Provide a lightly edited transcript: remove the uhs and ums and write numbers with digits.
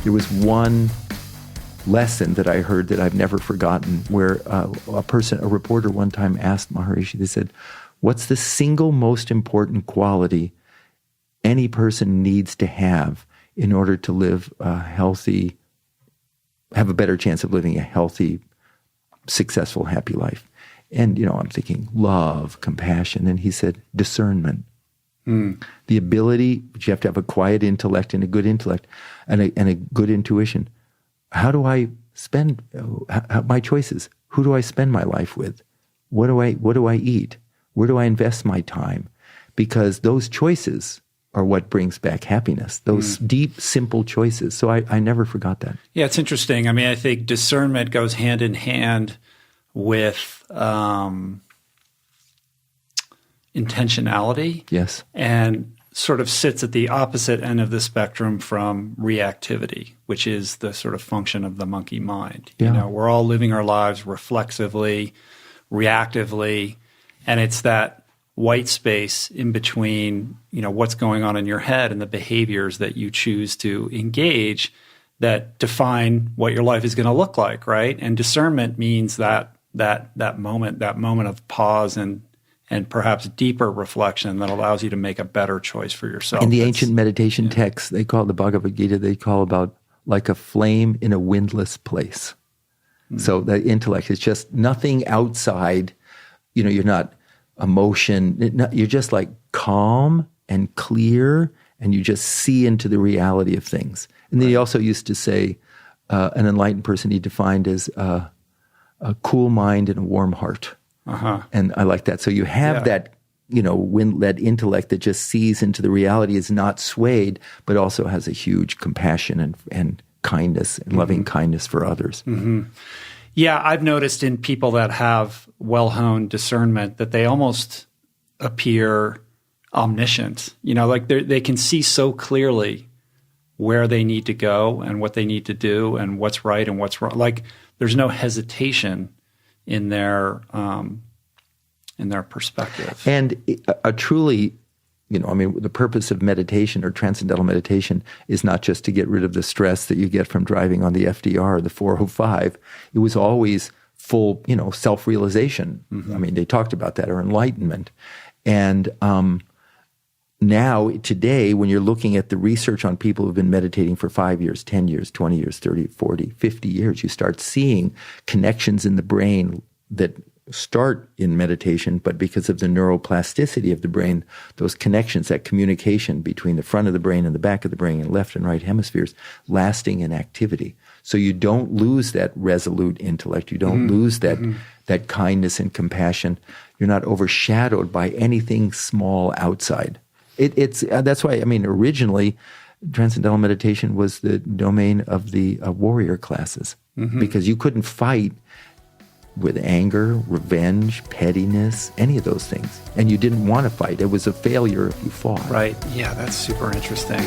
there was one lesson that I heard that I've never forgotten, where a reporter one time asked Maharishi, they said, what's the single most important quality any person needs to have in order to live have a better chance of living a healthy, successful, happy life? And, I'm thinking love, compassion. And he said, discernment. The ability, but you have to have a quiet intellect and a good intellect and a good intuition. How do I spend my choices? Who do I spend my life with? What do I eat? Where do I invest my time? Because those choices are what brings back happiness, those deep, simple choices. So I never forgot that. Yeah, it's interesting. I mean, I think discernment goes hand in hand with intentionality. Yes. And sort of sits at the opposite end of the spectrum from reactivity, which is the sort of function of the monkey mind. Yeah. We're all living our lives reflexively, reactively, and it's that white space in between, what's going on in your head and the behaviors that you choose to engage that define what your life is going to look like, right? And discernment means that moment of pause and perhaps deeper reflection that allows you to make a better choice for yourself. In the ancient meditation texts, they call it the Bhagavad Gita, they call about like a flame in a windless place. So the intellect is just nothing outside, you're not emotion, you're just like calm and clear, and you just see into the reality of things. And then he also used to say, an enlightened person he defined as a cool mind and a warm heart. And I like that. So you have that, that intellect that just sees into the reality, is not swayed, but also has a huge compassion and kindness and loving kindness for others. Yeah, I've noticed in people that have well-honed discernment that they almost appear omniscient. Like they can see so clearly where they need to go and what they need to do and what's right and what's wrong. Like there's no hesitation in their perspective. And a truly, the purpose of meditation or transcendental meditation is not just to get rid of the stress that you get from driving on the FDR or the 405. It was always full, self-realization. I mean, they talked about that, or enlightenment. And now, today, when you're looking at the research on people who've been meditating for 5 years, 10 years, 20 years, 30, 40, 50 years, you start seeing connections in the brain that start in meditation, but because of the neuroplasticity of the brain, those connections, that communication between the front of the brain and the back of the brain and left and right hemispheres, lasting in activity. So you don't lose that resolute intellect. You don't lose that kindness and compassion. You're not overshadowed by anything small outside. It's that's why, originally, transcendental meditation was the domain of the warrior classes, because you couldn't fight with anger, revenge, pettiness, any of those things. And you didn't want to fight. It was a failure if you fought. Right. Yeah, that's super interesting.